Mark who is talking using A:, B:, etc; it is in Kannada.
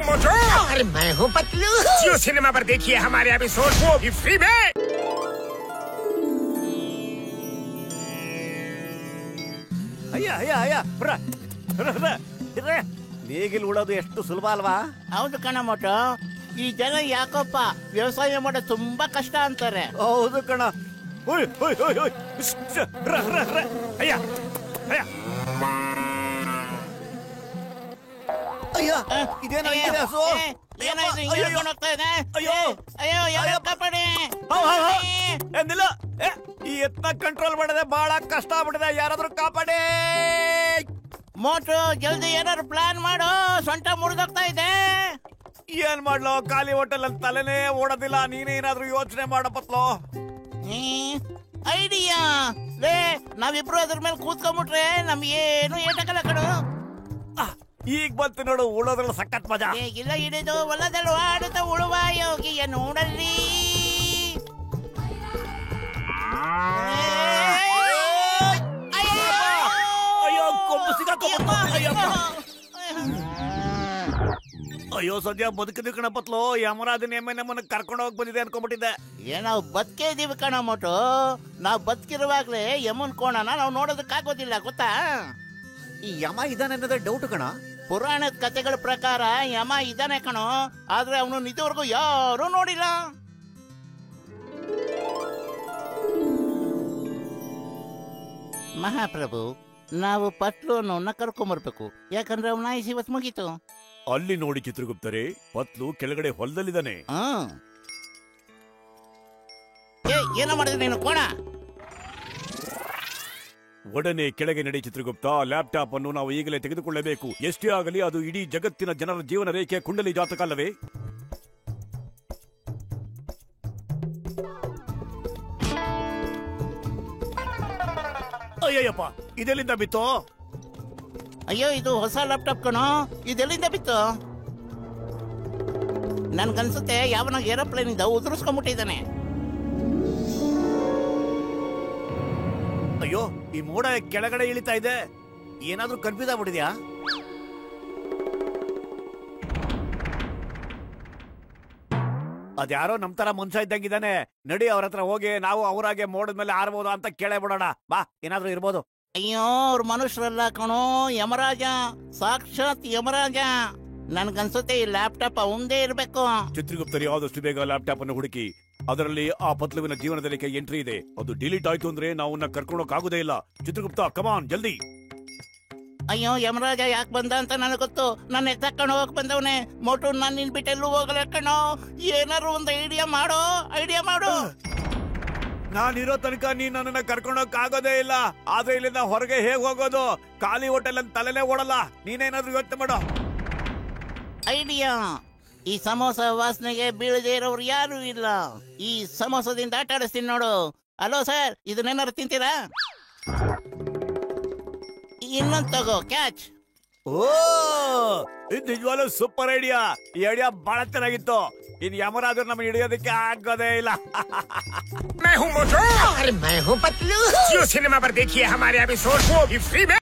A: हूँ मोटू
B: और मैं हूँ पतलू।
A: जियो सिनेमा पर देखिए हमारे एपिसोड, वो भी फ्री में।
C: ಅಯ್ಯ ನೇಗಿಲ್ ಉಳೋದು ಎಷ್ಟು ಸುಲಭ ಅಲ್ವಾ?
D: ಹೌದು ಕಣ ಮೋಟು, ಈ ಜನ ಯಾಕಪ್ಪ ವ್ಯವಸಾಯ ಮಾಡೋದು ತುಂಬಾ ಕಷ್ಟ ಅಂತಾರೆ.
C: ಹೌದು ಕಣ. ಅಯ್ಯ ಅಯ್ಯ ಇದೇನೋ ಹಸು.
D: ಏನಾಯ್ತು ಹಿಂಗೆ ಹೇಳ್ಕೊಂಡು ಹೋಗ್ತಾ ಇದೆ? ಅಯ್ಯೋ ಯಾರೋ ಕಾಪಾಡಿ.
C: ಎಂದಿಲ್ಲ, ಈ ಎತ್ನ ಕಂಟ್ರೋಲ್ ಮಾಡದೆ ಬಹಳ ಕಷ್ಟ ಆಗ್ಬಿಟ್ಟಿದೆ, ಯಾರಾದ್ರೂ ಕಾಪಾಡಿ.
D: ಮೋಟು ಜಲ್ದಿ ಏನಾದ್ರು ಪ್ಲಾನ್ ಮಾಡು, ಸೊಂಟ ಮುರಿದೋಗ್ತಾ ಇದೆ.
C: ಏನ್ ಮಾಡ್ಲೋ, ಖಾಲಿ ಹೋಟೆಲ್ ಅಲ್ಲಿ ತಲೆನೇ ಓಡೋದಿಲ್ಲ. ನೀನೇನಾದ್ರೂ ಯೋಚನೆ ಮಾಡಪ್ಪತ್ಲೋ.
D: ಐಡಿಯಾ ಲೇ, ನಾವಿಬ್ರು ಅದ್ರ ಮೇಲೆ ಕೂತ್ಕೊಂಡ್ಬಿಟ್ರೆ ನಮ್ಗೇನು ಏಟಕಲ್ಲ ಕಣು.
C: ಈಗ ಬಂತು ನೋಡು, ಉಳೋದ್ರಲ್ಲಿ ಸಖತ್ ಮಜಾ.
D: ಹೇಗಿಲ್ಲ ಹಿಡಿದು ಹೊಲದಲ್ಲಿ ಆಡುತ್ತ ಉಳುವ ಯೋಗಿಯ ನೋಡಲ್ಲಿ.
C: ಅಯ್ಯೋ ಕೊಂಬು ಸಿಗಾಕೊಂಡ್ಬಿಡ್ತು. ಅಯ್ಯೋ ಸದ್ಯ ಬದುಕಿದ್ವಿ ಕಣಪತ್ಲು. ಯಮರಾಜನ ಎಮ್ಮೆ ನಮ್ಮನ್ನ ಕರ್ಕೊಂಡು ಹೋಗಿ ಬಂದಿದೆ ಅನ್ಕೊಂಡ್ಬಿಟ್ಟಿದ್ದೆ.
D: ನಾವು ಬದುಕೇ ಇದೀವಿ ಕಣ ಮೋಟು. ನಾವು ಬದುಕಿರುವಾಗ್ಲೇ ಯಮನ್ ಕೋಣನ ನಾವು ನೋಡೋದಕ್ಕಾಗೋದಿಲ್ಲ, ಗೊತ್ತಾ?
C: ಈ ಯಮ ಇದಾನೆ ಅನ್ನೋದೇ ಡೌಟ್ ಕಣ.
D: ಪುರಾಣದ ಕಥೆಗಳ ಪ್ರಕಾರ ಯಮ ಇದಾನೆ ಕಣೋ, ಆದ್ರೆ ಅವನು ಇದುವರೆಗೂ ಯಾರೂ ನೋಡಿಲ್ಲ. ಮಹಾಪ್ರಭು, ನಾವು ಪಟ್ಲು ಅನ್ನೋನ್ನ ಕರ್ಕೊಂಬರ್ಬೇಕು, ಯಾಕಂದ್ರೆ ಅವನ ಆಯ್ಸಿ ಇವತ್ತು ಮುಗೀತು.
C: ಅಲ್ಲಿ ನೋಡಿ ಚಿತ್ರಗುಪ್ತರೇ, ಪತ್ಲು ಕೆಳಗಡೆ ಹೊಲದಲ್ಲಿದ್ದಾನೆ.
D: ಏನೋ ಮಾಡಿದ್ರೆ ನೀನು ಕೋಣ?
C: ಒಡನೆ ಕೆಳಗೆ ನಡೆ ಚಿತ್ರಗುಪ್ತ. ಲ್ಯಾಪ್ಟಾಪ್ ಅನ್ನು ನಾವು ಈಗಲೇ ತೆಗೆದುಕೊಳ್ಳಬೇಕು. ಎಷ್ಟೇ ಆಗಲಿ ಅದು ಇಡೀ ಜಗತ್ತಿನ ಜನರ ಜೀವನ ರೇಖೆಯ ಕುಂಡಲಿ ಜಾತಕ ಅಲ್ಲವೇ? ಅಯ್ಯಯ್ಯಪ್ಪ, ಇದೆಲ್ಲಿಂದ ಬಿತ್ತು?
D: ಅಯ್ಯೋ, ಇದು ಹೊಸ ಲ್ಯಾಪ್ಟಾಪ್ ಕಣೋ, ಇದೆಲ್ಲಿಂದ ಬಿತ್ತು? ನನ್ಗನ್ಸುತ್ತೆ ಯಾವನ ಏರೋಪ್ಲೇನ್ ಇಂದ ಉದುರಿಸ್ಕೊಂಡ್ಬಿಟ್ಟಿದ್ದಾನೆ.
C: ಅಯ್ಯೋ, ಈ ಮೋಡ ಕೆಳಗಡೆ ಇಳಿತಾ ಇದೆ. ಏನಾದ್ರೂ ಕನ್ಫ್ಯೂಸ್ ಆಗ್ಬಿಟ್ಟಿದ್ಯಾ? ಅದ್ಯಾರೋ ನಮ್ ತರ ಮನುಷ್ಯ ಇದ್ದಂಗಿದ್ದಾನೆ. ನಡಿ, ಅವ್ರ ಹತ್ರ ಹೋಗಿ ನಾವು ಅವರಾಗೆ ಮೋಡದ ಮೇಲೆ ಆರ್ಬೋದು ಅಂತ ಕೇಳೇ ಬಿಡೋಣ. ಬಾ, ಏನಾದ್ರೂ ಇರ್ಬೋದು.
D: ಅಯ್ಯೋ, ಅವ್ರ ಮನುಷ್ಯರಲ್ಲ ಕಣೋ, ಯಮರಾಜ, ಸಾಕ್ಷಾತ್ ಯಮರಾಜ. ನನ್ಗನ್ಸುತ್ತೆ ಈ ಲ್ಯಾಪ್ಟಾಪ್ ಅವಂದೇ ಇರ್ಬೇಕು.
C: ಚಿತ್ರಗುಪ್ತರಿ ಆದಷ್ಟು ಬೇಗ ಲ್ಯಾಪ್ಟಾಪ್ ಅನ್ನು ಹುಡುಕಿ. ಅದರಲ್ಲಿ ಆ ಪತ್ಲುವಿನ ಜೀವನದ ರೇಖೆ ಎಂಟ್ರಿ ಇದೆ. ಅದು ಡಿಲೀಟ್ ಆಯ್ತು ಅಂದ್ರೆ ನಾವು ಕರ್ಕೊಂಡೋಗಾಗುದೇ ಇಲ್ಲ. ಚಿತ್ರಗುಪ್ತ, ಕಮಾನ್ ಜಲ್ದಿ.
D: ಅಯ್ಯೋ, ಯಮರಾಜ ಯಾಕೆ ಬಂದ ಅಂತ ನನಗೆ ಗೊತ್ತು. ನನ್ನ ಎತ್ತಕೊಂಡು ಹೋಗಕ್ ಬಂದವನೇ. ಮೋಟು, ನಾನು ನಿನ್ ಬಿಟ್ಟೆಲ್ಲೂ ಹೋಗಲ್ಲ ಕಣೋ. ಏನಾರು ಒಂದು ಐಡಿಯಾ ಮಾಡು.
C: ನಾನಿರೋ ತನಕ ನೀನ್ ನನ್ನನ್ನ ಕರ್ಕೊಂಡೋಗಕ್ ಆಗೋದೇ ಇಲ್ಲ. ಆದ್ರೆ ಇಲ್ಲಿಂದ ಹೊರಗೆ ಹೇಗ್ ಹೋಗೋದು? ಖಾಲಿ ಹೋಟೆಲ್ ಅಂತ ತಲೆನೇ ಓಡಲ್ಲ. ನೀನೇನಾದ್ರೂ ಯೋಚನೆ ಮಾಡೋ.
D: ಐಡಿಯಾ, ಈ ಸಮೋಸ ವಾಸನೆಗೆ ಬೀಳದೇ ಇರೋರು ಯಾರು ಇಲ್ಲ. ಈ ಸಮೋಸದಿಂದ ಆಟ ಆಡಿಸ್ತೀನಿ ನೋಡು. ಹಲೋ ಸರ್, ಇದನ್ನೇನಾರು ತಿಂತೀರಾ? ಇನ್ನೊಂದು ತಗೋ, ಕ್ಯಾಚ್.
C: ಓ, ಇದು ನಿಜವಾಗ್ಲೂ ಸೂಪರ್ ಐಡಿಯಾ. ಈ ಐಡಿಯಾ ಬಹಳ ಚೆನ್ನಾಗಿತ್ತು. ಇನ್ ಯಮರಾಜರು ನಮಗೆ ಹಿಡಿಯೋದಕ್ಕೆ ಆಗೋದೇ ಇಲ್ಲ.
A: मैं हूँ मोटू
B: और मैं हूँ पतलू।
A: जियो सिनेमा पर देखिए हमारे एपिसोड, वो भी फ्री में।